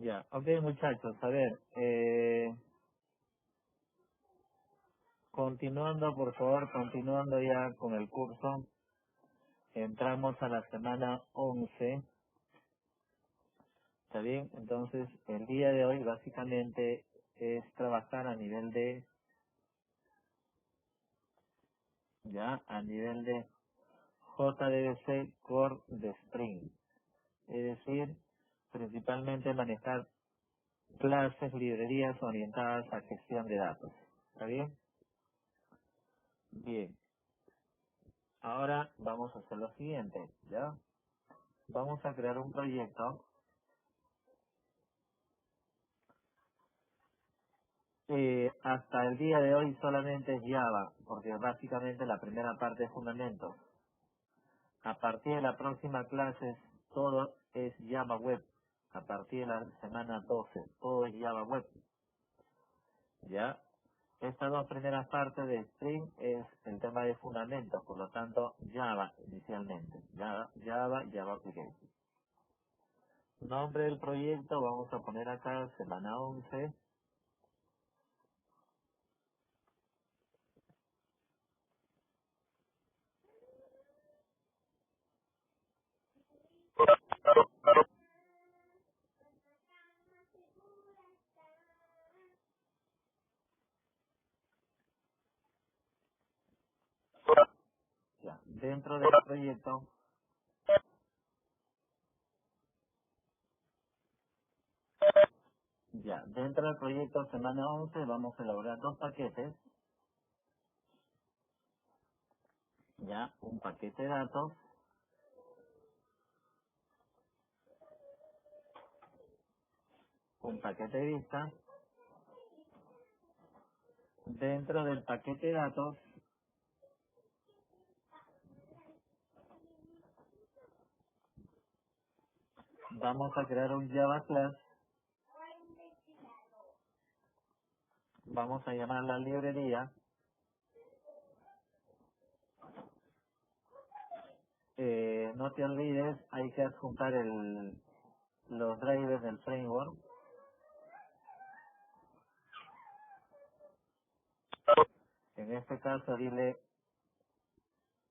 Ya, ok muchachos, a ver, continuando por favor, continuando ya con el curso, entramos a la semana 11, ¿está bien? Entonces, el día de hoy básicamente es trabajar a nivel de, ya, a nivel de JDBC Core de Spring, es decir, principalmente manejar clases, librerías orientadas a gestión de datos, ¿está bien? Bien. Ahora vamos a hacer lo siguiente, ¿ya? Vamos a crear un proyecto. Hasta el día de hoy solamente es Java, porque básicamente la primera parte es fundamentos. A partir de la próxima clase todo es Java Web. A partir de la semana 12 todo es Java Web. ¿Ya? Estas dos primeras partes de Spring es el tema de fundamentos, por lo tanto Java inicialmente. Java Application. Nombre del proyecto, vamos a poner acá semana 11. Ya. Dentro del proyecto, ya, dentro del proyecto semana 11 vamos a elaborar dos paquetes, ya, un paquete de datos, un paquete de vista. Dentro del paquete de datos vamos a crear un Java Class, vamos a llamar la librería, no te olvides, hay que adjuntar los drivers del framework. En este caso dile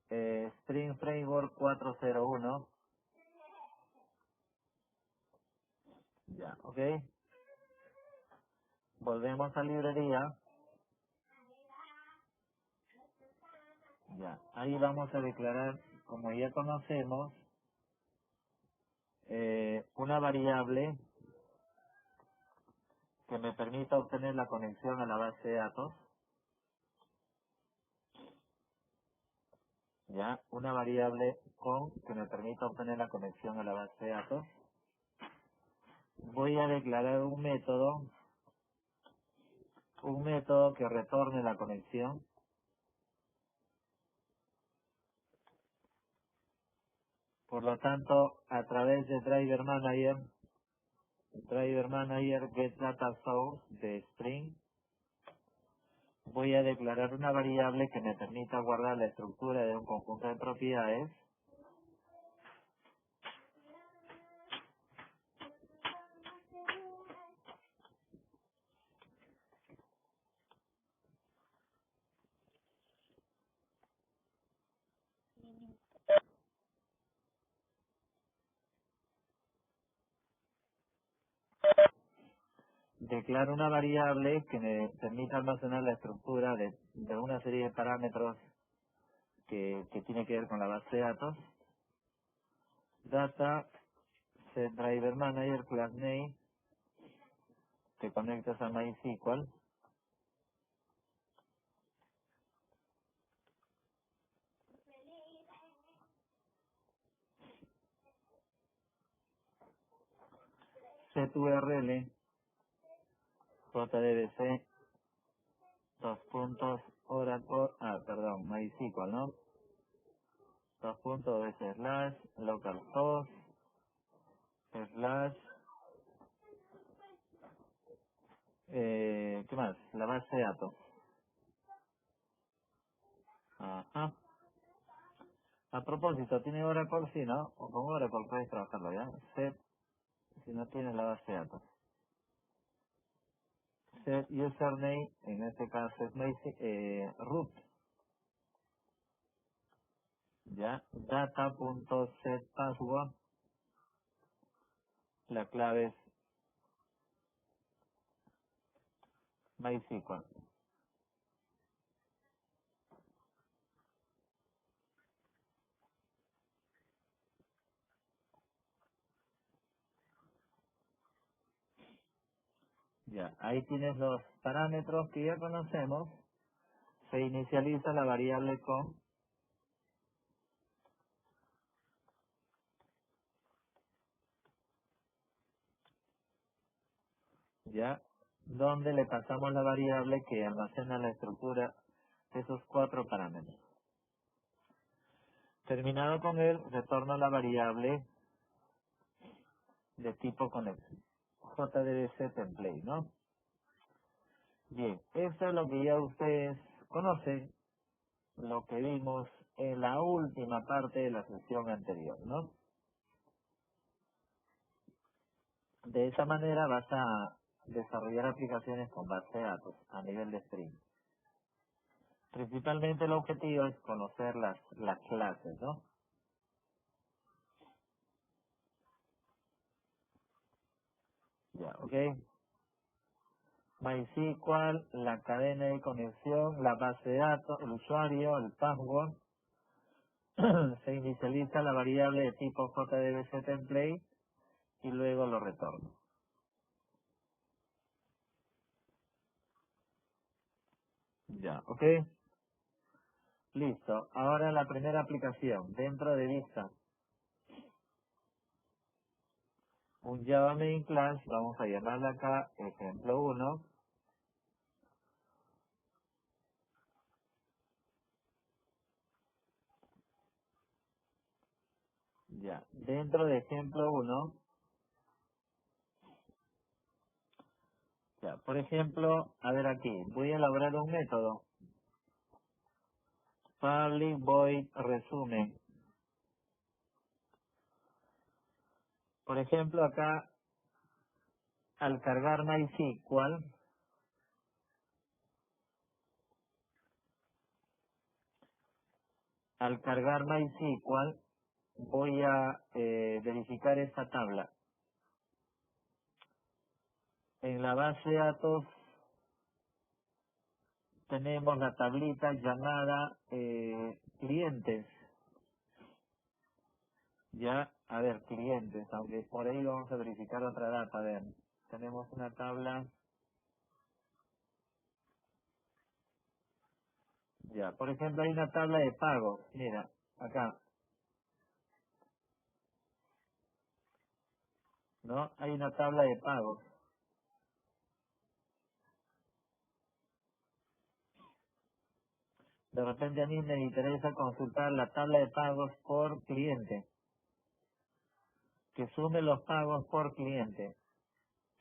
Spring Framework 401, ya, ok. Volvemos a librería, ya, ahí vamos a declarar, como ya conocemos, una variable que me permita obtener la conexión a la base de datos, ya, una variable con que me permita obtener la conexión a la base de datos. Voy a declarar un método que retorne la conexión. Por lo tanto, a través de Driver Manager Get Data Source de Spring, voy a declarar una variable que me permita guardar la estructura de un conjunto de propiedades. Declaro una variable que me permita almacenar la estructura de una serie de parámetros que tiene que ver con la base de datos. Data, set driver manager, class name, te conectas a MySQL. Set URL, JDBC, dos puntos, Oracle, MySQL, ¿no? Dos puntos, slash, localhost, slash, ¿qué más? La base de datos. Ajá. A propósito, ¿tiene Oracle? Sí, ¿no? O con Oracle puedes trabajarlo, ¿ya? Set, si no tienes la base de datos. set username, en este caso es root, ya, data.setPassword, la clave es MySQL. Ya, ahí tienes los parámetros que ya conocemos. Se inicializa la variable con, ya, donde le pasamos la variable que almacena la estructura de esos 4 parámetros. Terminado con él, retorno la variable de tipo connect, JDBC template, ¿no? Bien, esto es lo que ya ustedes conocen, lo que vimos en la última parte de la sesión anterior, ¿no? De esa manera vas a desarrollar aplicaciones con base de datos a nivel de string. Principalmente el objetivo es conocer las clases, ¿no? Ya, ok. MySQL, la cadena de conexión, la base de datos, el usuario, el password. Se inicializa la variable de tipo JDBC template y luego lo retorno. Ya, ok. Listo. Ahora la primera aplicación. Dentro de Vista, un Java Main Class, vamos a llamarla acá ejemplo 1. Ya, dentro de ejemplo 1, ya, por ejemplo, a ver aquí, voy a elaborar un método, public void resumen. Por ejemplo, acá, al cargar MySQL, voy a verificar esta tabla. En la base de datos tenemos la tablita llamada clientes. Ya, a ver, clientes, aunque por ahí vamos a verificar otra data. A ver, tenemos una tabla, ya, por ejemplo, hay una tabla de pagos. Mira, acá, ¿no? Hay una tabla de pagos. De repente a mí me interesa consultar la tabla de pagos por cliente, que sume los pagos por cliente.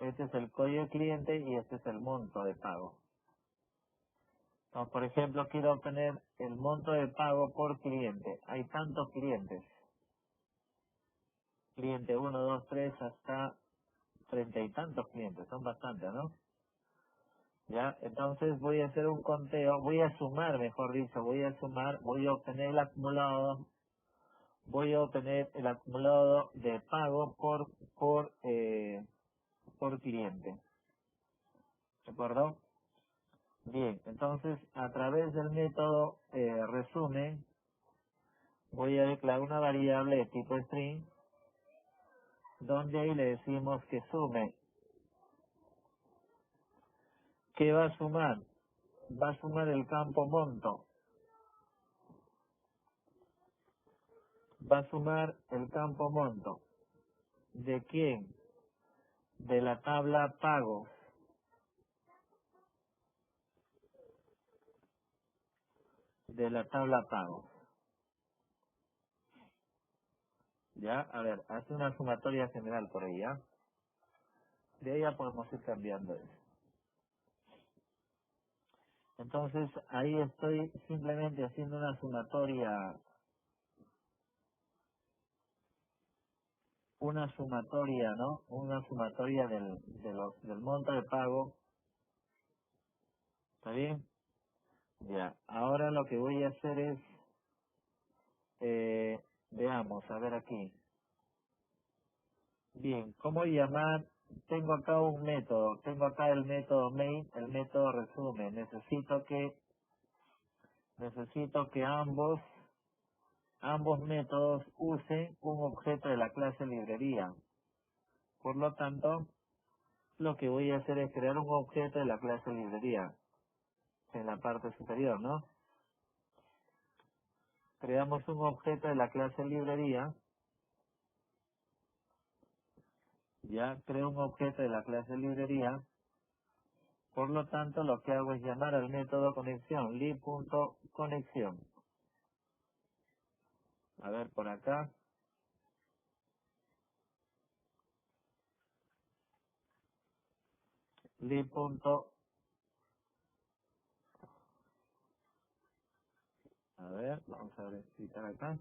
Este es el código de cliente y este es el monto de pago. Entonces, por ejemplo, quiero obtener el monto de pago por cliente. Hay tantos clientes. Cliente 1, 2, 3, hasta 30 y tantos clientes. Son bastantes, ¿no? Ya, entonces voy a hacer un conteo, voy a sumar, mejor dicho, voy a obtener el acumulado, de pago por cliente. ¿De acuerdo? Bien, entonces a través del método resumen, voy a declarar una variable de tipo string, donde ahí le decimos que sume. ¿Qué va a sumar? Va a sumar el campo monto. Va a sumar el campo monto. ¿De quién? De la tabla pagos. De la tabla pagos. ¿Ya? A ver, hace una sumatoria general por ahí, ¿ya? De ahí ya podemos ir cambiando eso. Entonces, ahí estoy simplemente haciendo una sumatoria, ¿no? Una sumatoria del monto de pago ¿Está bien? Ya. Ahora lo que voy a hacer es, veamos, a ver aquí. Bien, ¿cómo llamar? Tengo acá un método, tengo acá el método main, el método resumen. Necesito que ambos métodos usen un objeto de la clase librería. Por lo tanto, lo que voy a hacer es crear un objeto de la clase librería en la parte superior, ¿no? Creamos un objeto de la clase librería. Ya creo un objeto de la clase librería. Por lo tanto, lo que hago es llamar al método conexión, lib.conexión. A ver, por acá, lib. A ver, vamos a verificar acá.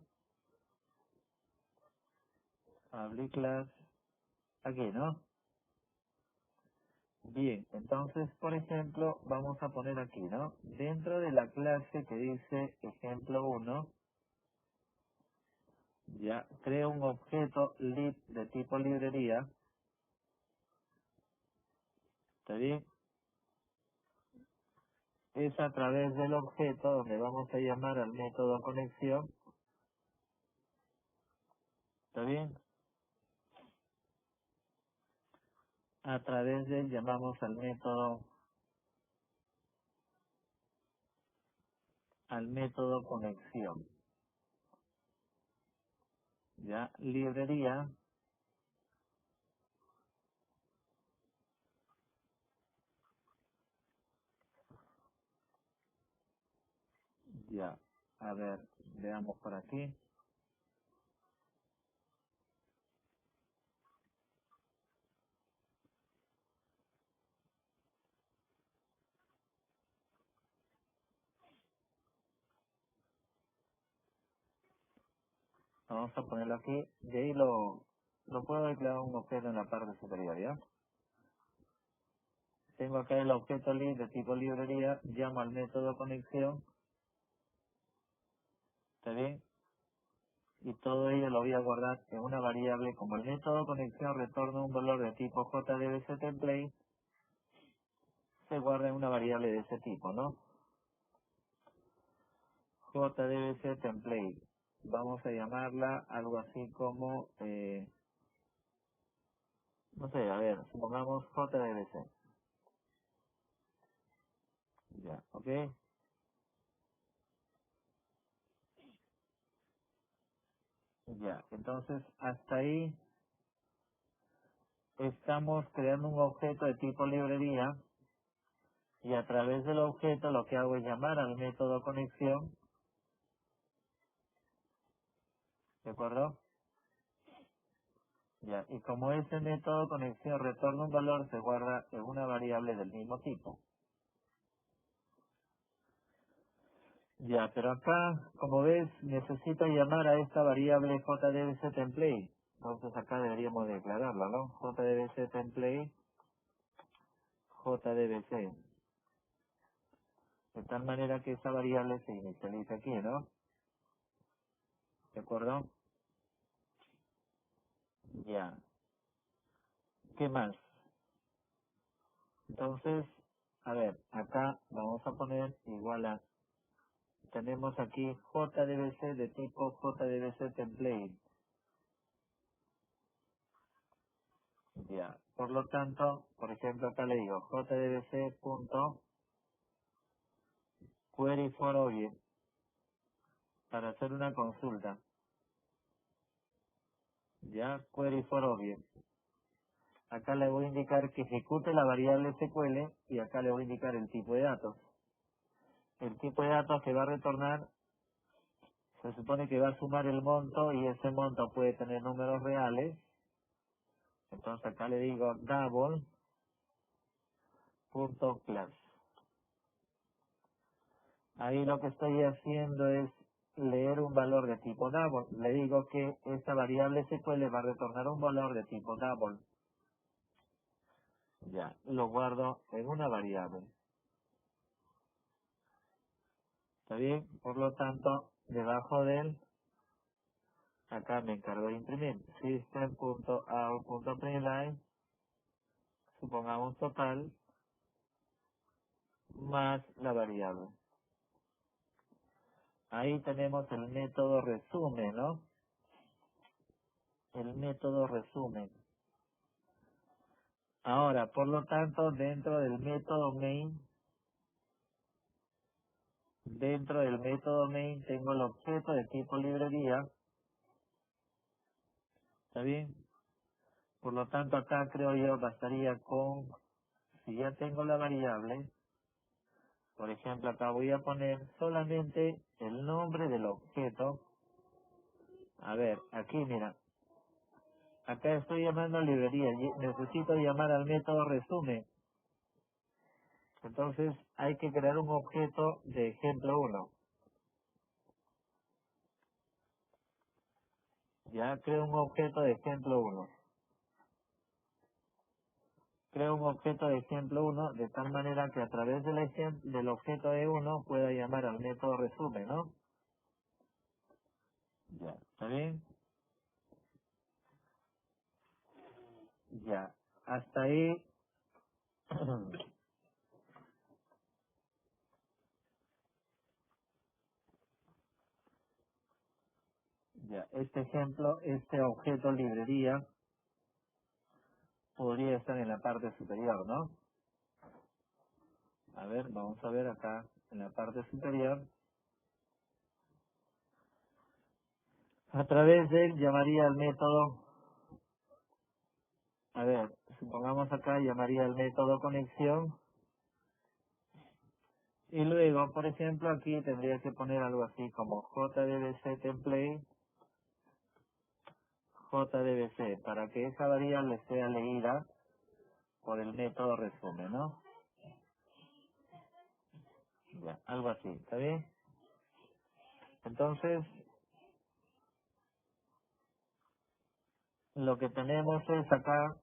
Public class, aquí, ¿no? Bien, entonces, por ejemplo, vamos a poner aquí, ¿no? Dentro de la clase que dice ejemplo 1, ya creo un objeto lib de tipo librería. ¿Está bien? Es a través del objeto donde vamos a llamar al método conexión. ¿Está bien? A través de él llamamos al método conexión. Ya, librería. Ya, a ver, veamos por aquí. Vamos a ponerlo aquí. De ahí lo puedo declarar un objeto en la parte superior, ¿ya? Tengo acá el objeto lib de tipo librería, llamo al método conexión, ¿está bien? Y todo ello lo voy a guardar en una variable. Como el método conexión retorna un valor de tipo JDBC template, se guarda en una variable de ese tipo, ¿no? JDBC template. Vamos a llamarla algo así como, no sé, a ver, supongamos JDBC. Ya, ¿ok? Ya, entonces hasta ahí estamos creando un objeto de tipo librería y a través del objeto lo que hago es llamar al método conexión, ¿de acuerdo? Ya, y como ese método conexión retorna un valor, se guarda en una variable del mismo tipo. Ya, pero acá, como ves, necesito llamar a esta variable JDBC template. Entonces acá deberíamos declararla, ¿no? JDBC template, JDBC. De tal manera que esa variable se inicializa aquí, ¿no? ¿De acuerdo? Ya. ¿Qué más? Entonces, a ver, acá vamos a poner igual a, tenemos aquí JDBC de tipo JDBC template. Ya. Por lo tanto, por ejemplo, acá le digo jdbc.query for object para hacer una consulta. Ya, query for object. Acá le voy a indicar que ejecute la variable SQL y acá le voy a indicar el tipo de datos. El tipo de datos que va a retornar se supone que va a sumar el monto y ese monto puede tener números reales. Entonces acá le digo double.class. Ahí lo que estoy haciendo es leer un valor de tipo double. Le digo que esta variable SQL va a retornar un valor de tipo double. Ya, lo guardo en una variable. ¿Está bien? Por lo tanto, debajo del, acá me encargo de imprimir, system.out.println, supongamos total, más la variable. Ahí tenemos el método resumen, ¿no? El método resumen. Ahora, por lo tanto, dentro del método main tengo el objeto de tipo librería, ¿está bien? Por lo tanto, acá creo yo bastaría con, si ya tengo la variable, por ejemplo, acá voy a poner solamente el nombre del objeto. A ver, aquí mira, acá estoy llamando a librería, necesito llamar al método resumen. Entonces hay que crear un objeto de ejemplo 1. Ya creo un objeto de ejemplo 1. Creo un objeto de ejemplo 1 de tal manera que a través del objeto de 1 pueda llamar al método resumen, ¿no? Ya, ¿está bien? Ya, hasta ahí. Ya, este ejemplo, este objeto librería podría estar en la parte superior, ¿no? A ver, vamos a ver acá en la parte superior. A través de él llamaría al método, a ver, supongamos acá llamaría al método conexión y luego, por ejemplo, aquí tendría que poner algo así como JDBC template, JDBC, para que esa variable sea leída por el método resumen, ¿no? Ya, algo así, ¿está bien? Entonces, lo que tenemos es acá,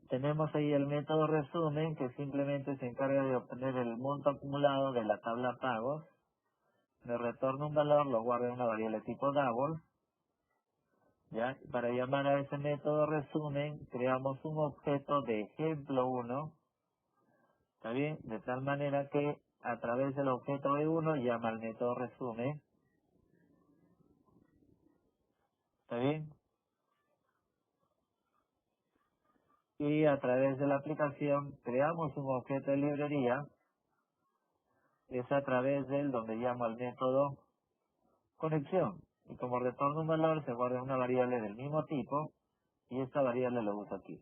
tenemos ahí el método resumen que simplemente se encarga de obtener el monto acumulado de la tabla pagos, le retorna un valor, lo guarda en una variable tipo double, ¿ya? Para llamar a ese método resumen, creamos un objeto de ejemplo 1, ¿está bien? De tal manera que a través del objeto de 1 llama al método resumen, ¿está bien? Y a través de la aplicación creamos un objeto de librería, es a través del donde llamo al método conexión. Y como retorna un valor, se guarda una variable del mismo tipo y esta variable lo uso aquí.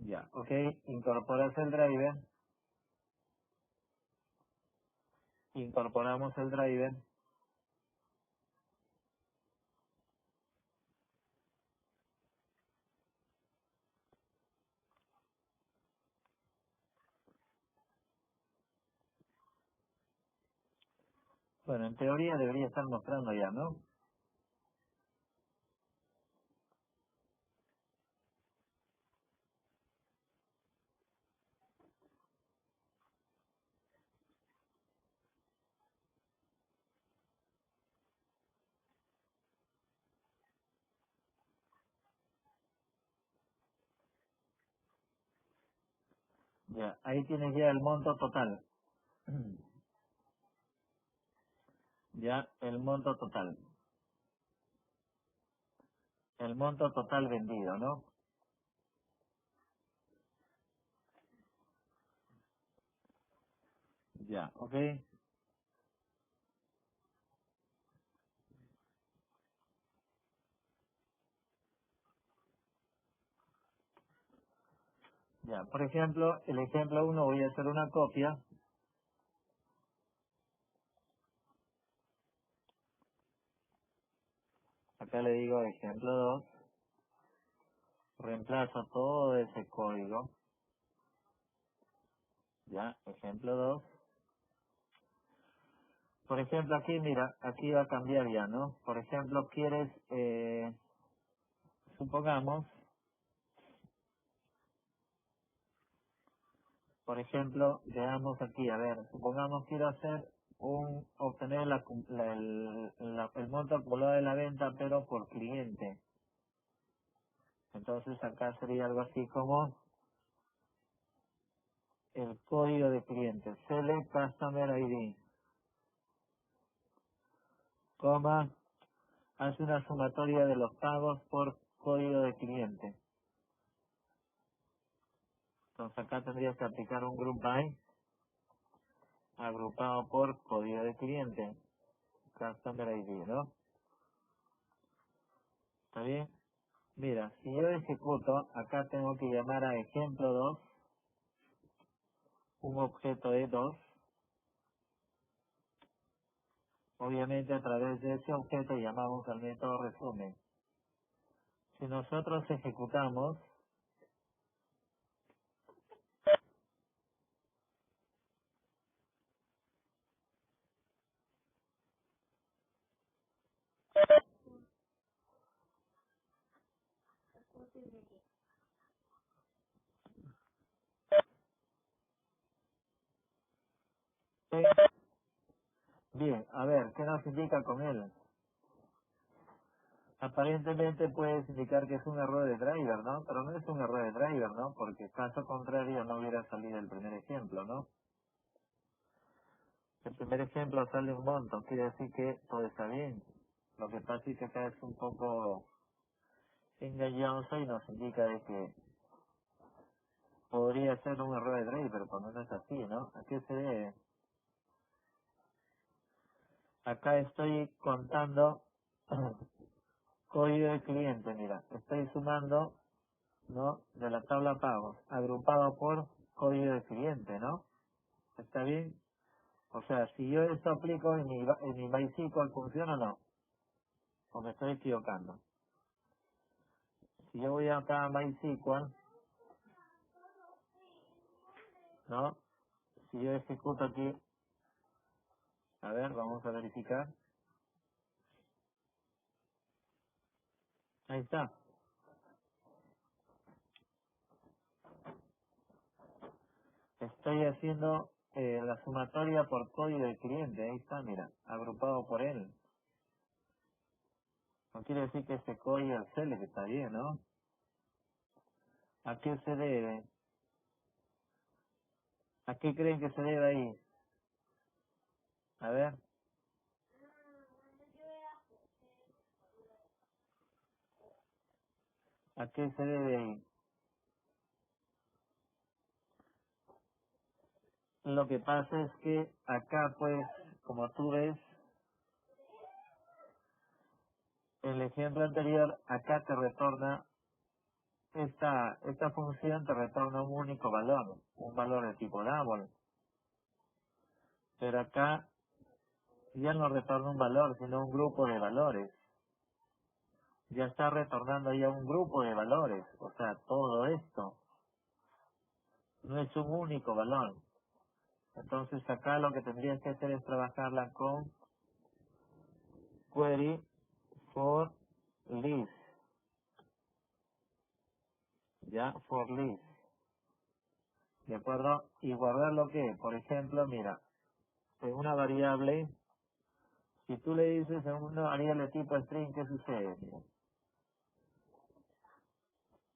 Ya, ok, incorporas el driver, incorporamos el driver. Bueno, en teoría debería estar mostrando ya, ¿no? Ya, ahí tienes ya el monto total. Ya, el monto total. El monto total vendido, ¿no? Ya, ok. Ya, por ejemplo, el ejemplo 1 voy a hacer una copia. Acá le digo ejemplo 2. Reemplazo todo ese código. Ya, ejemplo 2. Por ejemplo, aquí, mira, aquí va a cambiar ya, ¿no? Por ejemplo, quieres, supongamos, por ejemplo, veamos aquí, a ver, supongamos quiero obtener el monto acumulado de la venta, pero por cliente. Entonces acá sería algo así como el código de cliente, select customer ID, coma, hace una sumatoria de los pagos por código de cliente. Entonces acá tendrías que aplicar un group by agrupado por código de cliente, customer ID, ¿no? ¿Está bien? Mira, si yo ejecuto, acá tengo que llamar a ejemplo 2, un objeto E2. Obviamente a través de ese objeto llamamos al método resumen. Si nosotros ejecutamos, ¿sí? Bien, a ver, ¿qué nos indica con él? Aparentemente puedes indicar que es un error de driver, ¿no? Pero no es un error de driver, ¿no? Porque caso contrario no hubiera salido el primer ejemplo, ¿no? El primer ejemplo sale un monto, quiere decir que todo está bien. Lo que pasa es que acá es un poco engañoso y nos indica de que podría ser un error de driver, pero cuando no es así, ¿no? ¿A qué se debe? Acá estoy contando código de cliente, mira, estoy sumando, ¿no? De la tabla pagos, agrupado por código de cliente, ¿no? ¿Está bien? O sea, si yo esto aplico en mi MySQL, ¿funciona o no? ¿O me estoy equivocando? Si yo voy acá a MySQL, ¿no? Si yo ejecuto aquí, a ver, vamos a verificar. Ahí está. Estoy haciendo la sumatoria por código de cliente. Ahí está, mira, agrupado por él. No quiere decir que ese código es el que está bien, ¿no? ¿A qué se debe? ¿A qué creen que se debe ahí? A ver, ¿a qué se debe ahí? Lo que pasa es que acá, pues, como tú ves, el ejemplo anterior, acá te retorna, esta función te retorna un único valor, un valor de tipo double. Pero acá ya no retorna un valor, sino un grupo de valores. Ya está retornando ya un grupo de valores. O sea, todo esto no es un único valor. Entonces acá lo que tendrías que hacer es trabajarla con query for list. Ya, for list. ¿De acuerdo? Y guardar lo que, por ejemplo, mira, en una variable, si tú le dices en una variable tipo string, ¿qué sucede? Mira,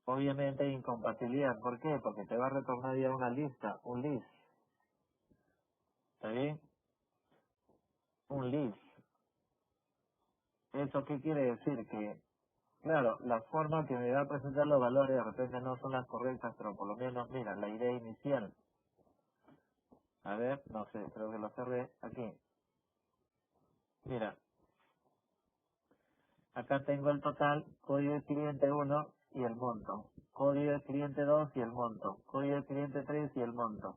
obviamente hay incompatibilidad. ¿Por qué? Porque te va a retornar ya una lista, un list. ¿Está bien? Un list. ¿Eso qué quiere decir? Que, claro, la forma que me va a presentar los valores de repente no son las correctas, pero por lo menos, mira, la idea inicial. A ver, no sé, creo que lo cerré aquí. Mira, acá tengo el total, código de cliente 1, y el monto. Código del cliente 2 y el monto. Código del cliente 3 y el monto.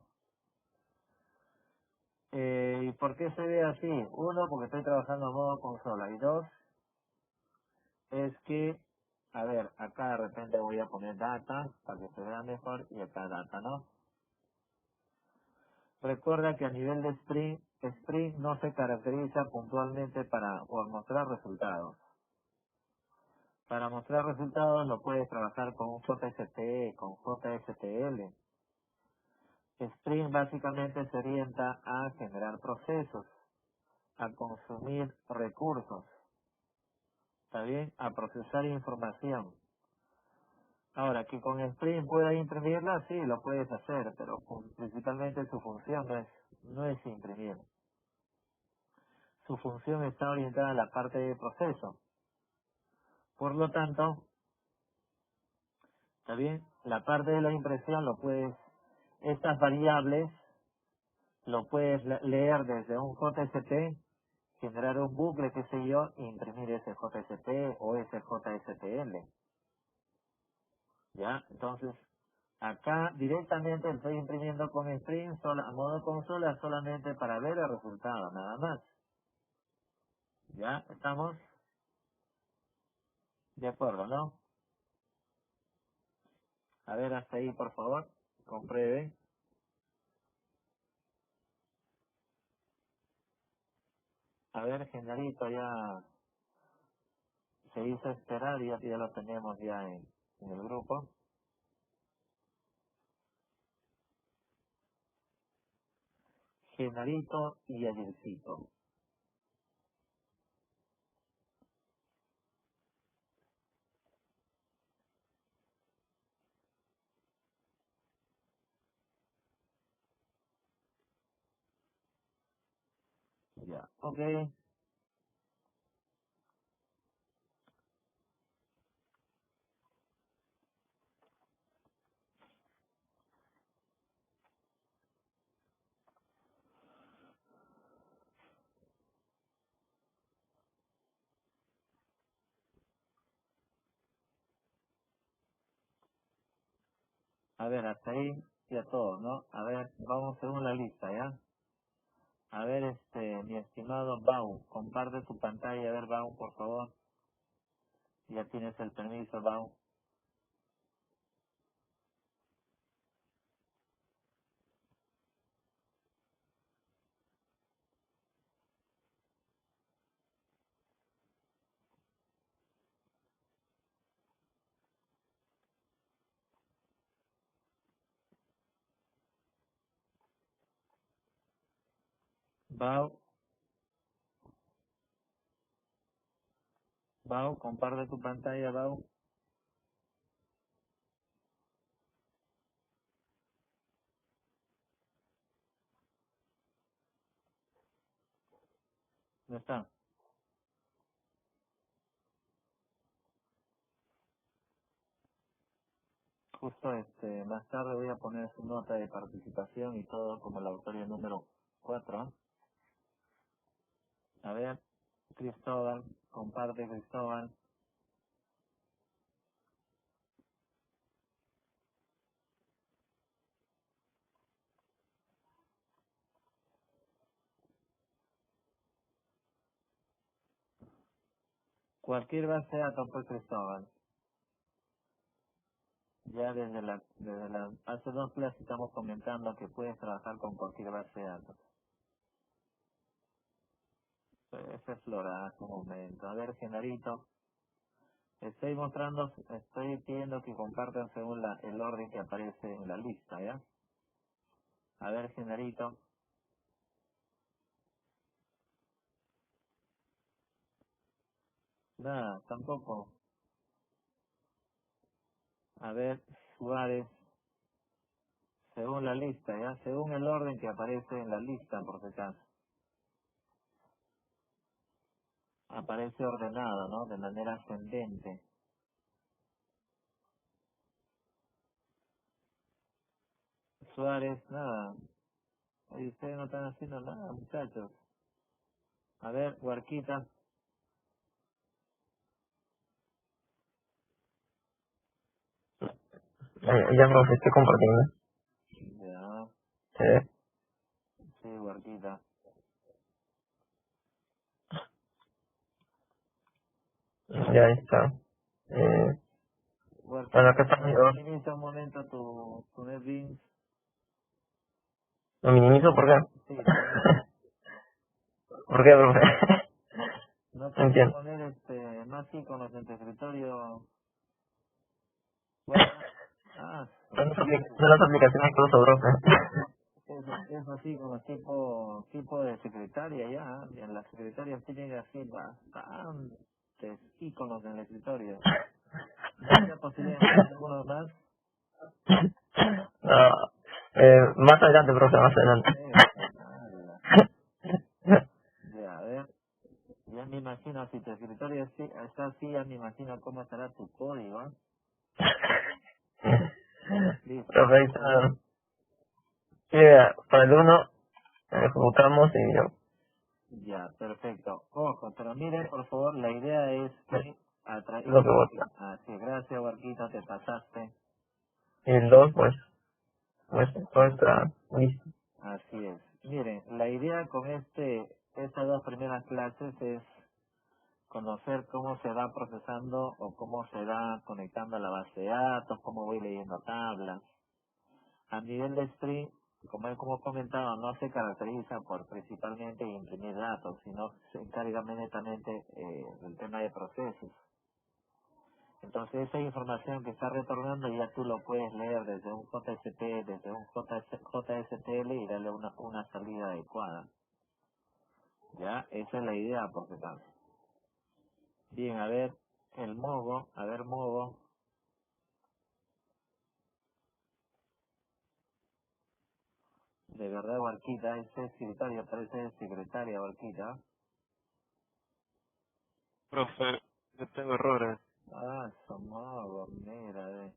¿Y por qué se ve así? Uno, porque estoy trabajando en modo consola. Y dos, es que, a ver, acá de repente voy a poner data para que se vea mejor y acá data, ¿no? Recuerda que a nivel de Spring, Spring no se caracteriza puntualmente por mostrar resultados. Para mostrar resultados lo puedes trabajar con un JSP, con JSTL. Spring básicamente se orienta a generar procesos, a consumir recursos, ¿está bien? A procesar información. Ahora, que con Spring puedas imprimirla, sí, lo puedes hacer, pero principalmente su función no es imprimir. Su función está orientada a la parte de proceso. Por lo tanto, ¿está bien? La parte de la impresión estas variables lo puedes leer desde un JSP, generar un bucle, qué sé yo, e imprimir ese JSP o ese JSTL. ¿Ya? Entonces, acá directamente estoy imprimiendo con Spring a modo consola solamente para ver el resultado, nada más. ¿Ya? ¿Estamos de acuerdo, no? A ver, hasta ahí, por favor, compruebe. A ver, Genarito ya se hizo esperar y ya lo tenemos ya en el grupo. Genarito y Ayercito. Ya, ok. A ver, hasta ahí ya todo, ¿no? A ver, vamos según la lista, ¿ya? A ver, mi estimado Bau, comparte tu pantalla. A ver, Bau, por favor. Ya tienes el permiso, Bau. Bau, Bau, comparte tu pantalla, Bau. ¿No está? Justo más tarde voy a poner su nota de participación y todo como la autoría número 4. A ver, Cristóbal, comparte Cristóbal. Cualquier base de datos, pues Cristóbal. Ya hace dos clases estamos comentando que puedes trabajar con cualquier base de datos. Ese es Flora, hace un momento. A ver, Genarito, estoy pidiendo que compartan según el orden que aparece en la lista, ¿ya? A ver, Genarito, nada, tampoco. A ver, Suárez, según la lista, ¿ya? Según el orden que aparece en la lista, por si acaso. Aparece ordenado, ¿no? De manera ascendente. Suárez, nada. Oye, ustedes no están haciendo nada, muchachos. A ver, Huarquita, Ya, profe, estoy compartiendo. Ya, Sí, sí, Huerquita. ya está. Bueno, acá están mis Huerquita, dos. inicia un momento tu NetBeans. ¿Lo minimizo por qué? Sí, también. ¿Por qué, profe? No No puedes entiendo. poner más iconos en tu escritorio. Bueno, ah, Son las aplicaciones que uso, profe. es así como tipo de secretaria ya. Y en las secretarias tienen así bastantes iconos en el escritorio. ¿No habría posibilidad de poner algunos más? No, más adelante, profe, más adelante. Ala. Ya, a ver, ya me imagino, si tu escritorio está así, ya me imagino cómo estará tu código. ¿Eh? Listo. Profe, ahí está. Sí, para el uno ejecutamos y yo. Ya, perfecto. Ojo, pero miren, por favor, la idea es que Lo que vota. Así, gracias, Barquita, te pasaste. Y el 2, pues todo está listo. Así es. Miren, la idea con estas dos primeras clases es conocer cómo se va procesando o cómo se va conectando a la base de datos, cómo voy leyendo tablas. A nivel de Spring, como comentaba, no se caracteriza por principalmente imprimir datos, sino se encarga netamente del tema de procesos. Entonces esa información que está retornando ya tú lo puedes leer desde un JSP, desde un JSPL y darle una salida adecuada. Ya, esa es la idea por si tal. Bien, a ver, Mogo, de verdad Barquita, ese secretario parece secretaria Barquita. Profe, yo tengo errores. Ah, Mogo, mira, a ver,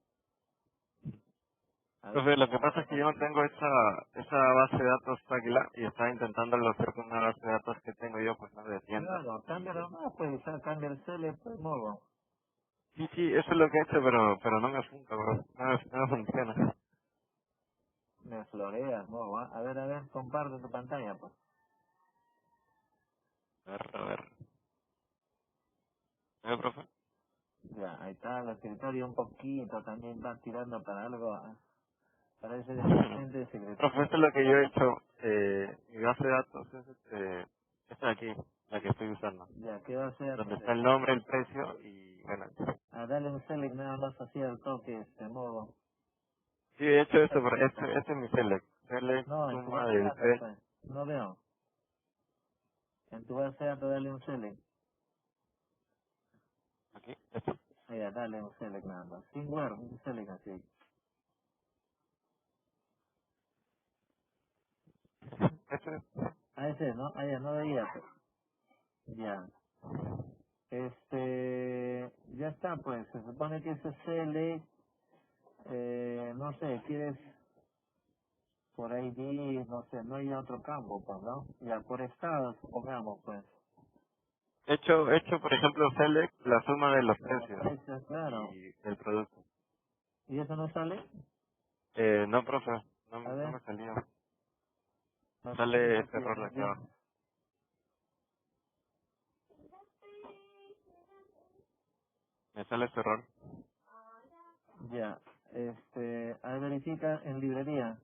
Profe, lo que pasa es que yo no tengo esa base de datos Águila y estaba intentándolo hacer con una base de datos que tengo yo, pues no de tienda. claro, cambia nomás, pues ya cambia el cel, pues Mogo. Sí, sí, eso es lo que he hecho, pero no me funca, bro. No me funciona. Me floreas, Mogo, ¿ah? A ver, comparte tu pantalla, pues. A ver. A ver, profe. Ya, ahí está el escritorio un poquito, también va tirando para algo, parece de asistente de Profe, secretario. esto es lo que yo he hecho. Mi base de datos es esta de aquí, la que estoy usando. Ya, ¿qué va a hacer? Donde está el nombre, el precio y, bueno. A darle un select nada más así al toque, Mogo. Sí, he hecho esto, pero este es mi select. Select No, en tu suma base de del datos, precio. pues. No veo. En tu base de datos dale un select. Aquí, este. Ya, dale un select nada más. Sin word, un select así. Este. Ese, ¿no? Ya, no veía, pues. Ya. Ya está, pues. Se supone que ese select, no sé, quieres por ID, no sé, no hay otro campo, pues, ¿no? Ya, por estado, supongamos, pues. He hecho, por ejemplo, select la suma de los De los precios precios, claro. y el producto. ¿Y eso no sale? No, profe, A no ver, me salió. no sé qué Sale está este error de pidiendo aquí bien. abajo. Me sale este error. Ya, a ver, verifica en librería.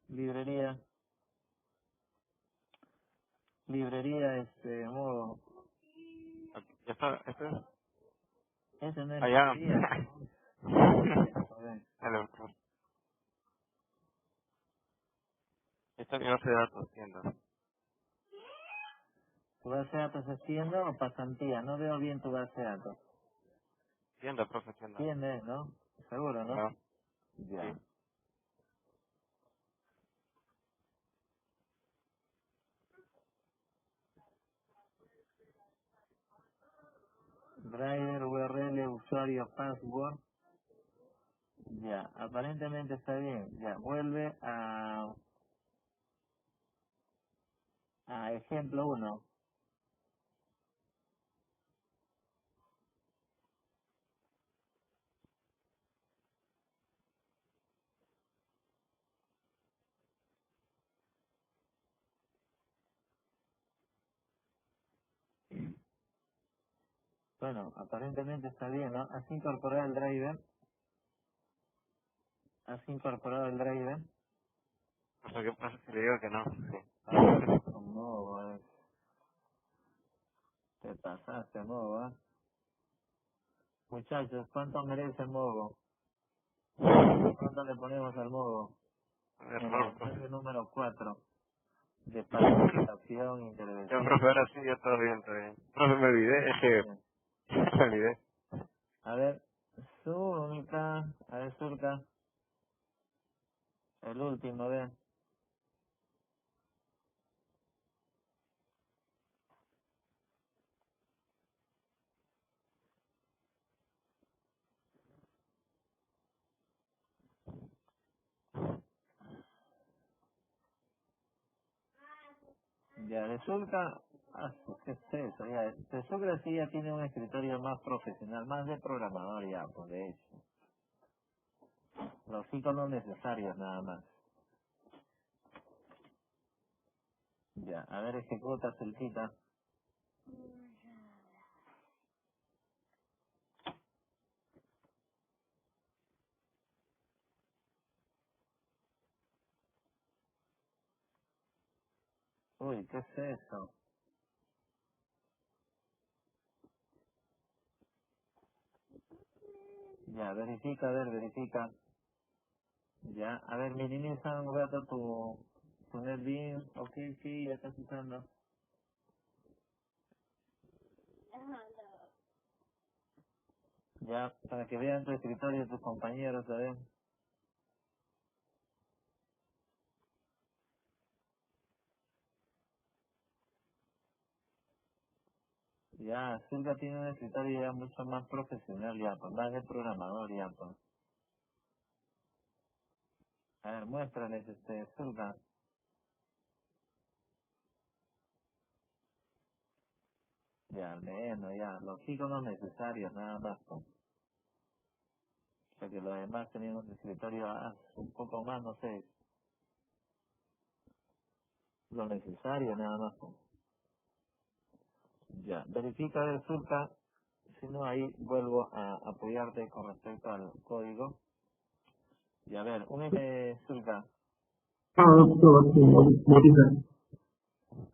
Librería, modo. Aquí, ya está, este es. Ese no es Allá. librería. A ver, Hello, profe. Esta es mi base de datos, tienda. ¿tu base de datos es tienda o pasantía? No veo bien tu base de datos. Tienda, profe, tienda. Tienda es, ¿no? Seguro, ¿no? No, sí. Ya. Driver, URL, usuario, password. Ya, aparentemente está bien. Ya, vuelve a ejemplo uno. Bueno, aparentemente está bien, ¿no? ¿Has incorporado el driver? ¿Has incorporado el driver? Lo que pasa es que le digo que no. Sí. Ah, ¿cómo, te pasaste, Mogo, ¿eh? Muchachos, ¿cuánto merece Mogo? ¿Cuánto le ponemos al Mogo? En la Error, profe. serie número 4 de participación, Ya, intervención. profe, ahora sí, ya todo bien, todo bien. Profe, me olvidé, es que Bien. me olvidé. A ver, Zulka, a ver, Zulka, el último, a ver. Ya, de Zulka, ¿qué es eso? Ya, de Zulka sí ya tiene un escritorio más profesional, más de programador ya, pues de hecho. Los iconos necesarios nada más. Ya, a ver, ejecuta, Zulquita. Uy, ¿qué es eso? Ya, verifica, a ver, verifica. Ya, a ver, minimiza un rato tu NetBeans. Ok, sí, ya estás usando. Ya, para que vean tu escritorio tus compañeros, a ver. Ya, Zulka tiene un escritorio ya mucho más profesional, ya, pues, más de programador, ya, pues. A ver, muéstrales, Zulka. Ya, al menos, ya, los iconos necesarios, nada más, pues. O sea, que los demás tenían un escritorio un poco más, no sé, lo necesario, nada más, pues. Ya, verifica, a ver, Zulka. Si no, ahí vuelvo a apoyarte con respecto al código. Y a ver, un Zulka,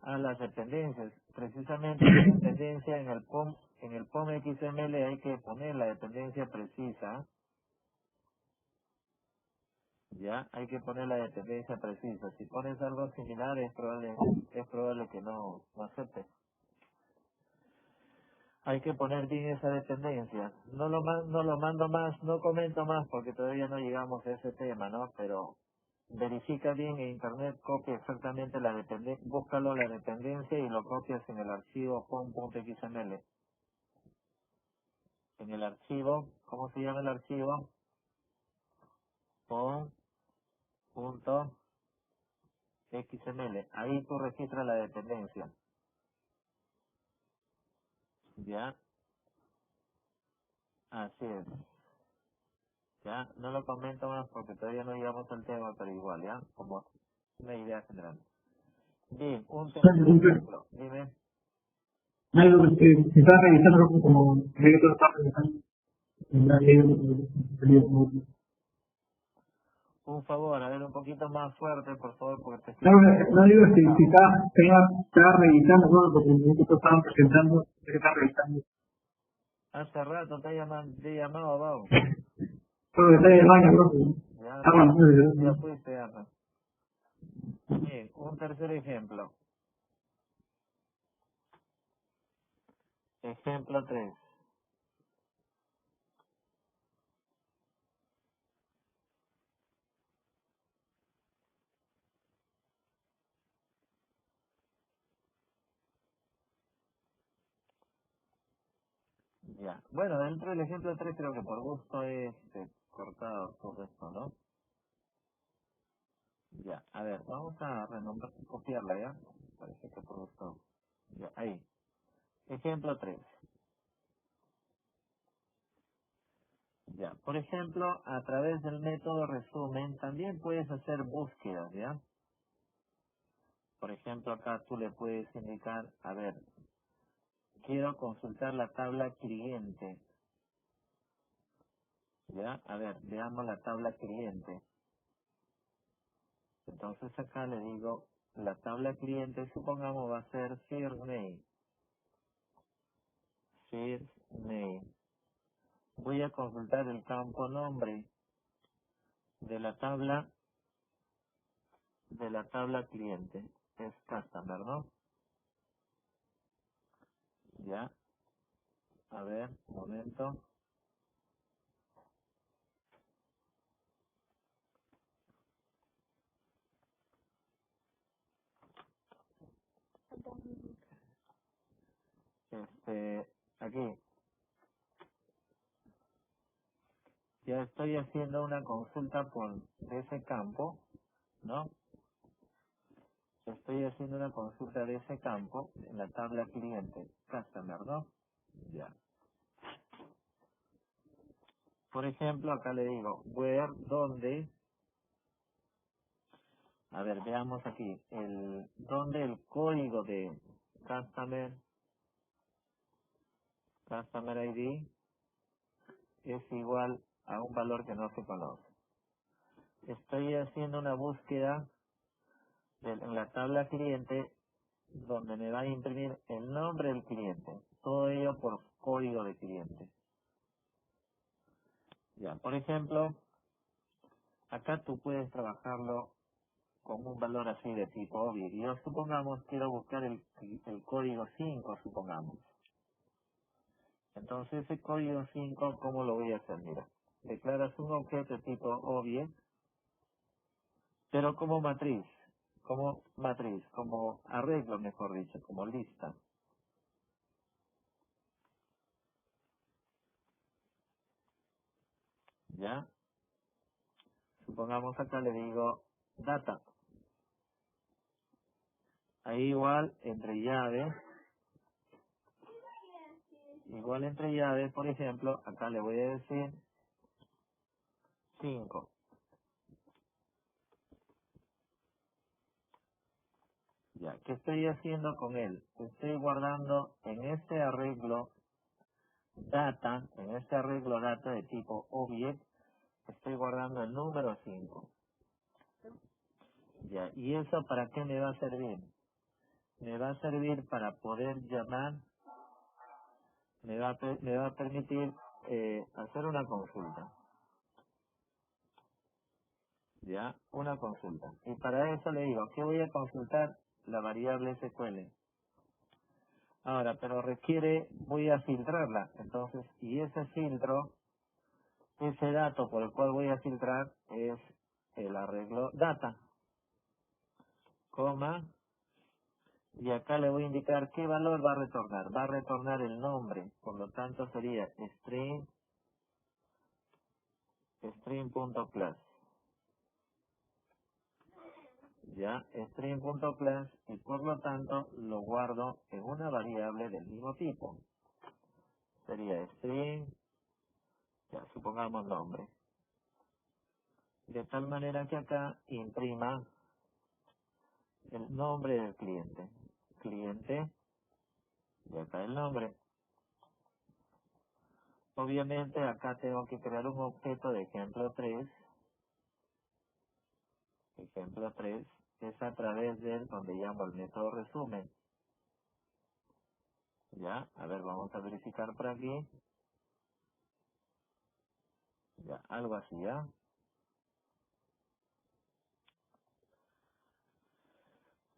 a las dependencias. Precisamente la dependencia en el POM XML hay que poner la dependencia precisa. Ya, hay que poner la dependencia precisa. Si pones algo similar es probable que no acepte. Hay que poner bien esa dependencia. No lo mando más, no comento más porque todavía no llegamos a ese tema, ¿no? Pero verifica bien en internet, copia exactamente la dependencia, búscalo la dependencia y lo copias en el archivo pom.xml. En el archivo, ¿cómo se llama el archivo? pom.xml. Ahí tú registras la dependencia. ¿Ya? Así es. ¿Ya? No lo comento más porque todavía no llegamos al tema, pero igual, ¿ya? Como una idea general. Bien, un tercer ejemplo. Dime. Algo que se está revisando como creo que lo está revisando. Un favor, a ver un poquito más fuerte, por favor, porque te No, escucho. no digo si está revisando, ¿no? Porque nosotros estaban presentando, se está revisando. Hace rato te he llamado, Bau. Todo está en el baño, ¿no? Ya, Ah, bueno, ya fuiste, ya. Bien, un tercer ejemplo. Ejemplo 3. Ya. Bueno, dentro del ejemplo 3 creo que por gusto es cortado todo esto, ¿no? Ya. A ver, vamos a renombrar, copiarla, ¿ya? Parece que por gusto. Ya, ahí. Ejemplo 3. Ya. Por ejemplo, a través del método resumen también puedes hacer búsquedas, ¿ya? Por ejemplo, acá tú le puedes indicar, a ver, quiero consultar la tabla cliente. Ya, a ver, veamos la tabla cliente. Entonces acá le digo, la tabla cliente, supongamos, va a ser first name. First name. Voy a consultar el campo nombre de la tabla cliente. Es customer, ¿no? Ya, a ver, un momento. Aquí, ya estoy haciendo una consulta de ese campo, ¿no? Estoy haciendo una consulta de ese campo en la tabla cliente, customer, ¿no? Ya. Por ejemplo, acá le digo, where, donde, a ver, veamos aquí, donde el código de customer ID es igual a un valor que no se conoce. Estoy haciendo una búsqueda en la tabla cliente donde me va a imprimir el nombre del cliente, todo ello por código de cliente. Ya, por ejemplo, acá tú puedes trabajarlo con un valor así de tipo object. Yo supongamos quiero buscar el código 5, supongamos. Entonces ese código 5, ¿cómo lo voy a hacer? Mira, declaras un objeto tipo object, pero como matriz, como arreglo, mejor dicho, como lista. ¿Ya? Supongamos acá le digo data. Ahí igual entre llaves, por ejemplo, acá le voy a decir 5. Ya, ¿qué estoy haciendo con él? Estoy guardando en este arreglo data de tipo object, estoy guardando el número 5. Ya, ¿y eso para qué me va a servir? Me va a servir para poder llamar, me va a permitir hacer una consulta. Ya, una consulta. Y para eso le digo, ¿qué voy a consultar? La variable SQL. Ahora, pero voy a filtrarla. Entonces, y ese dato por el cual voy a filtrar es el arreglo data, coma, y acá le voy a indicar qué valor va a retornar. Va a retornar el nombre, por lo tanto sería string.class. Ya, string.class, y por lo tanto lo guardo en una variable del mismo tipo. Sería string, ya, supongamos nombre. De tal manera que acá imprima el nombre del cliente. Cliente, y acá el nombre. Obviamente acá tengo que crear un objeto de ejemplo 3. Ejemplo 3 es a través de donde llamo el método resumen. Ya, a ver, vamos a verificar por aquí. Ya, algo así, ¿ya?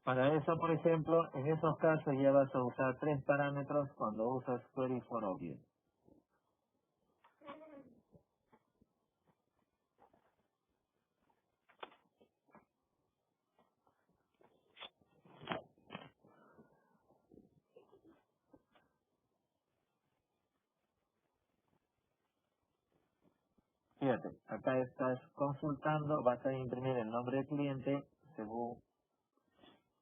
Para eso, por ejemplo, en esos casos ya vas a usar 3 parámetros cuando usas query for object. Fíjate, acá estás consultando, vas a imprimir el nombre del cliente según,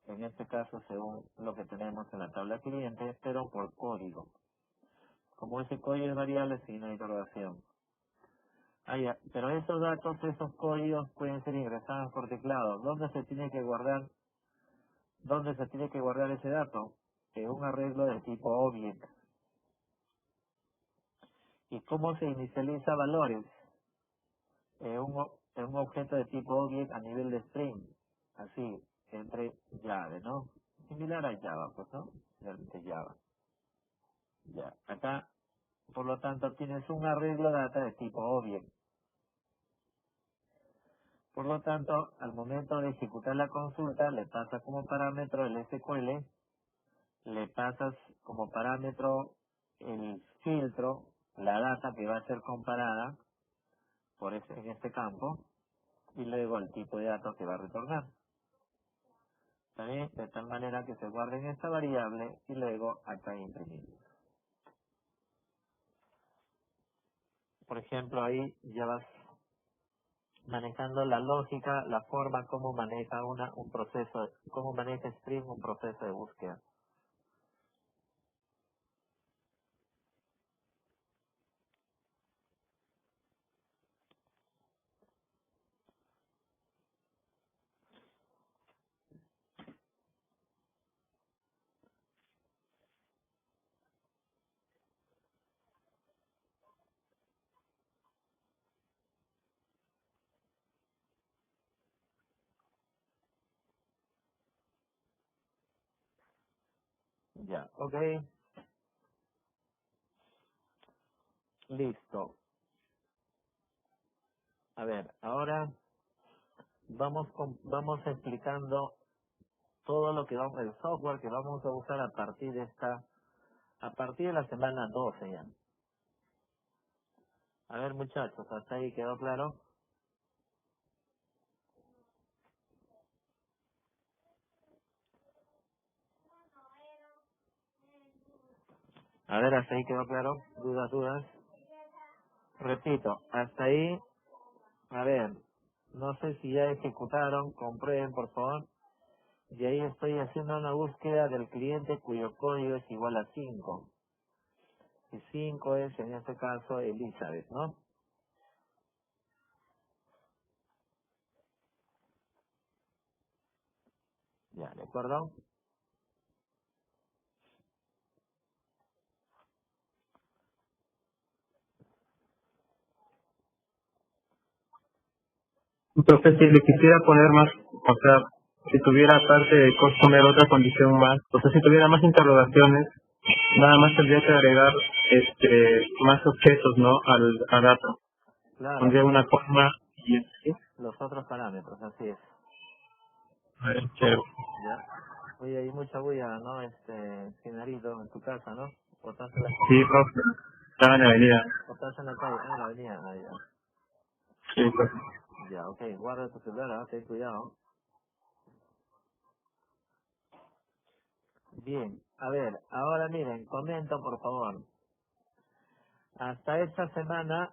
en este caso, según lo que tenemos en la tabla cliente, pero por código. Como ese código es variable, signo de interrogación. Ah, ya, pero esos datos, esos códigos pueden ser ingresados por teclado. ¿Dónde se tiene que guardar ese dato? En un arreglo de tipo object. ¿Y cómo se inicializa valores? En un objeto de tipo object a nivel de string. Así, entre llave, ¿no? Similar a Java, pues, ¿no? De Java. Ya, acá, por lo tanto, tienes un arreglo de data de tipo object. Por lo tanto, al momento de ejecutar la consulta, le pasa como parámetro el SQL, le pasas como parámetro el filtro, la data que va a ser comparada en este campo, y luego el tipo de datos que va a retornar. ¿También? De tal manera que se guarde en esta variable y luego acá imprimir. Por ejemplo, ahí ya vas manejando la lógica, la forma como maneja un proceso, cómo maneja Spring un proceso de búsqueda. Ya, ok, listo. A ver, ahora vamos explicando todo lo que el software que vamos a usar a partir de la semana 12 ya. A ver, muchachos, hasta ahí quedó claro. A ver, hasta ahí quedó claro. Dudas. Repito, hasta ahí, a ver, no sé si ya ejecutaron, comprueben por favor. Y ahí estoy haciendo una búsqueda del cliente cuyo código es igual a 5. Y 5 es, en este caso, Elizabeth, ¿no? Ya, ¿de acuerdo? Entonces, si le quisiera poner más, o sea, si tuviera aparte de customer otra condición más, o sea, si tuviera más interrogaciones, nada más tendría que agregar más objetos, ¿no? Al data. Claro, Pondría una forma y así. los otros parámetros, así es. A ver, chévere. Ya. Oye, hay mucha bulla, ¿no? Finarito, en tu casa, ¿no? O estás en la Sí, profe. Estaba en la avenida. calle, en la avenida. Ah, ya. Sí, pues. Ya, ok, guarda tu celular, ten cuidado. Bien, a ver, ahora miren, comento por favor. Hasta esta semana,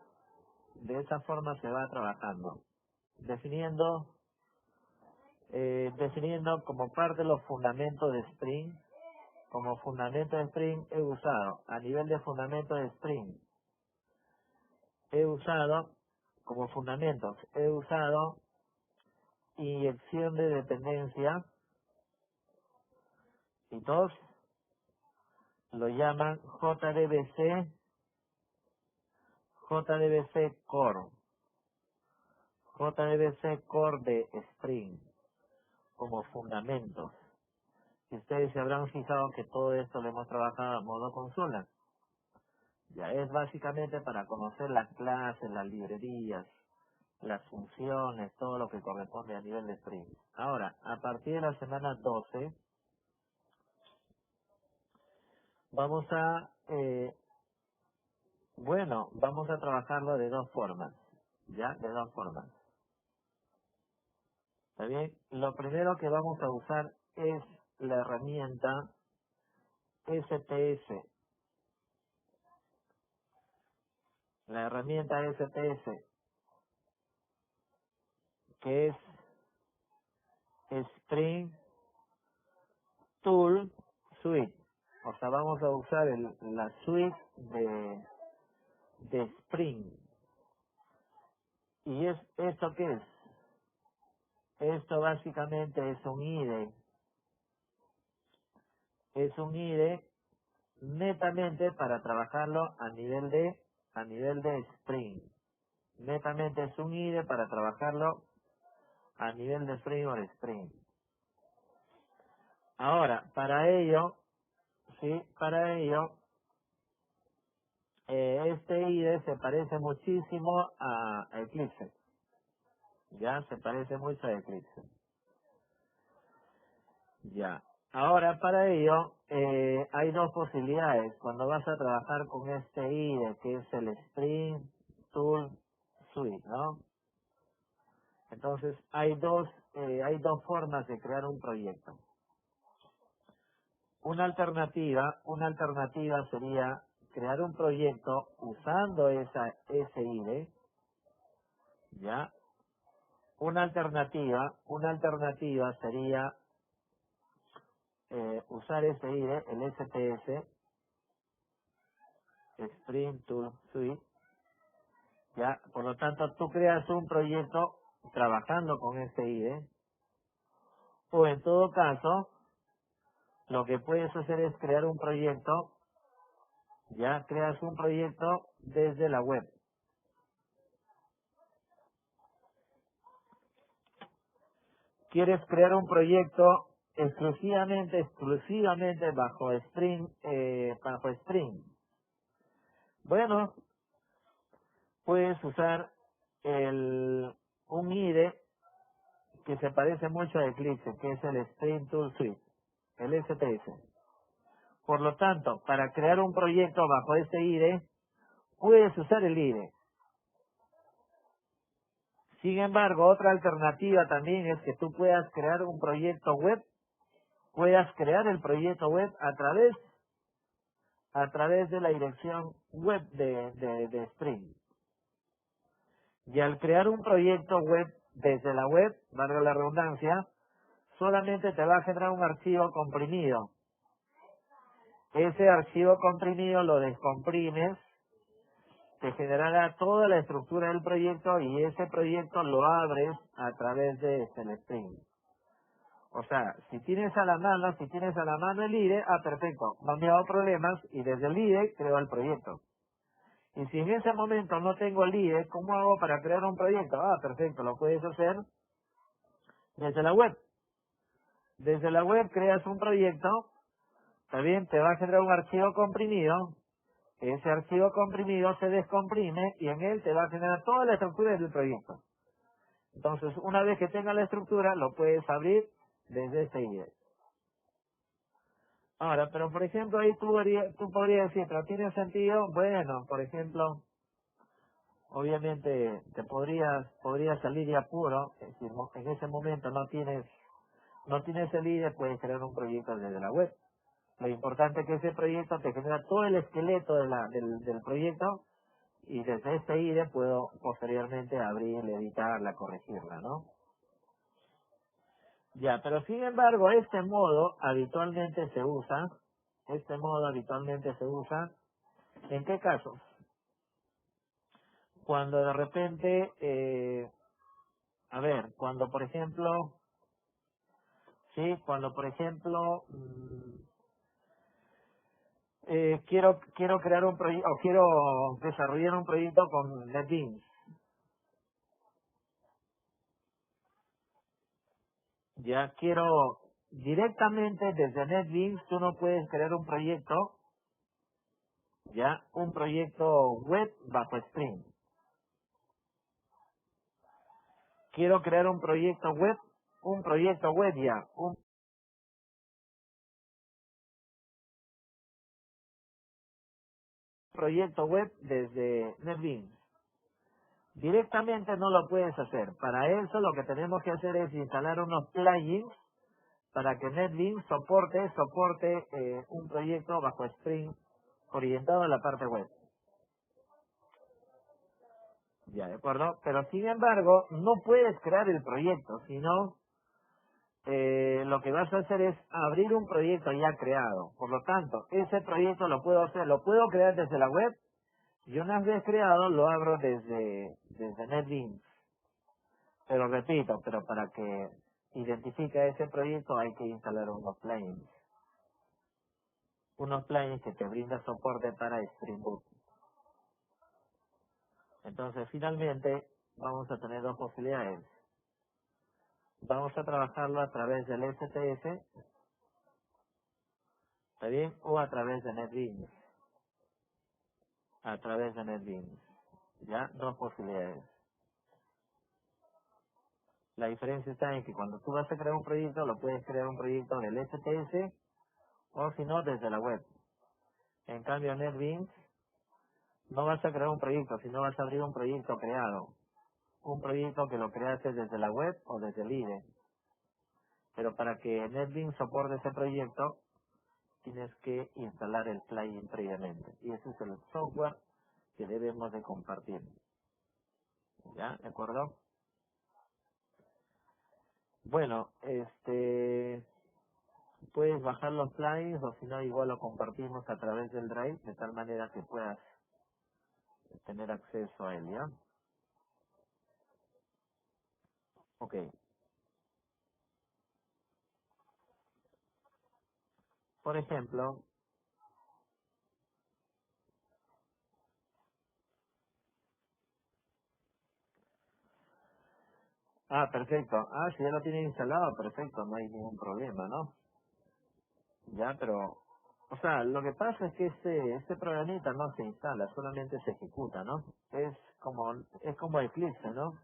de esa forma se va trabajando. Definiendo como parte de los fundamentos de Spring. Como fundamento de Spring he usado, a nivel de fundamento de Spring, he usado, como fundamentos, he usado inyección de dependencia, y todos lo llaman JDBC Core, JDBC Core de Spring, como fundamentos. Y ustedes se habrán fijado que todo esto lo hemos trabajado a modo consola. Ya es básicamente para conocer las clases, las librerías, las funciones, todo lo que corresponde a nivel de Spring. Ahora, a partir de la semana 12, vamos a, vamos a trabajarlo de dos formas, ¿ya? De dos formas. ¿Está bien? Lo primero que vamos a usar es la herramienta SPS. La herramienta SPS, que es Spring Tool Suite. O sea, vamos a usar la suite de Spring. ¿Y esto qué es? Esto básicamente es un IDE. Es un IDE netamente para trabajarlo a nivel de a nivel de Spring. Netamente es un IDE para trabajarlo a nivel de Spring o de Spring. Ahora, para ello, este IDE se parece muchísimo a Eclipse. Ya, se parece mucho a Eclipse. Ya. Ahora, para ello, hay dos posibilidades cuando vas a trabajar con este IDE, que es el Spring Tool Suite, ¿no? Entonces, hay dos formas de crear un proyecto. Una alternativa sería crear un proyecto usando ese IDE, ¿ya? Una alternativa sería usar ese IDE, el SPS, Spring Tool Suite, ¿ya? Por lo tanto, tú creas un proyecto trabajando con ese IDE, o en todo caso, lo que puedes hacer es crear un proyecto, ya creas un proyecto desde la web. Quieres crear un proyecto exclusivamente bajo Spring, Bueno, puedes usar un IDE que se parece mucho a Eclipse, que es el Spring Tool Suite, el SPS. Por lo tanto, para crear un proyecto bajo este IDE, puedes usar el IDE. Sin embargo, otra alternativa también es que tú puedas crear un proyecto web, puedas crear el proyecto web a través de la dirección web de Spring. Y al crear un proyecto web desde la web, valga la redundancia, solamente te va a generar un archivo comprimido. Ese archivo comprimido lo descomprimes, te generará toda la estructura del proyecto y ese proyecto lo abres a través de Spring. O sea, si tienes a la mano el IDE, perfecto, no me ha dado problemas y desde el IDE creo el proyecto. Y si en ese momento no tengo el IDE, ¿cómo hago para crear un proyecto? Perfecto, lo puedes hacer desde la web. Desde la web creas un proyecto, también te va a generar un archivo comprimido, ese archivo comprimido se descomprime y en él te va a generar toda la estructura del proyecto. Entonces, una vez que tenga la estructura, lo puedes abrir desde ese IDE. Ahora, pero por ejemplo, ahí tú podrías decir, pero ¿tiene sentido? Bueno, por ejemplo, obviamente te podrías salir de apuro, es decir, en ese momento no tienes el IDE, puedes crear un proyecto desde la web. Lo importante es que ese proyecto te genera todo el esqueleto del proyecto y desde este IDE puedo posteriormente abrirla, editarla, corregirla, ¿no? Ya, pero sin embargo, este modo habitualmente se usa, ¿en qué casos? Cuando de repente, cuando por ejemplo, quiero crear un proyecto, o quiero desarrollar un proyecto con NetBeans. Ya quiero directamente desde NetBeans, tú no puedes crear un proyecto web bajo Spring. Quiero crear un proyecto web desde NetBeans. Directamente no lo puedes hacer. Para eso lo que tenemos que hacer es instalar unos plugins para que NetBeans soporte un proyecto bajo Spring orientado a la parte web. Ya, ¿de acuerdo? Pero sin embargo, no puedes crear el proyecto, sino lo que vas a hacer es abrir un proyecto ya creado. Por lo tanto, ese proyecto lo puedo crear desde la web y una vez creado lo abro desde NetBeans. Pero repito, para que identifique ese proyecto hay que instalar unos plugins que te brindan soporte para Spring Boot. Entonces, finalmente, vamos a tener dos posibilidades. Vamos a trabajarlo a través del STS, ¿está bien? O a través de NetBeans. A través de NetBeans. ¿Ya? Dos posibilidades. La diferencia está en que cuando tú vas a crear un proyecto, lo puedes crear un proyecto del STS o si no, desde la web. En cambio, NetBeans, no vas a crear un proyecto, sino vas a abrir un proyecto creado. Un proyecto que lo creaste desde la web o desde el IDE. Pero para que NetBeans soporte ese proyecto, tienes que instalar el plugin previamente. Y ese es el software que debemos de compartir. ¿Ya? ¿De acuerdo? Bueno, puedes bajar los plugins o si no, igual lo compartimos a través del Drive, de tal manera que puedas tener acceso a él, ¿ya? Ok. Por ejemplo, perfecto. Si ya lo tiene instalado, perfecto, no hay ningún problema, ¿no? Ya, pero, o sea, lo que pasa es que este programita no se instala, solamente se ejecuta, ¿no? Es como Eclipse, ¿no?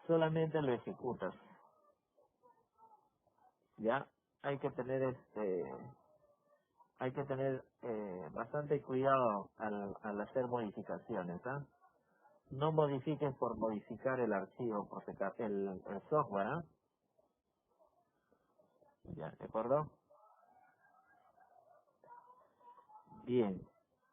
Solamente lo ejecutas. Ya, hay que tener bastante cuidado al hacer modificaciones, ¿ah? No modifiques por modificar el archivo, por el software, ¿ah? Ya, ¿de acuerdo? Bien.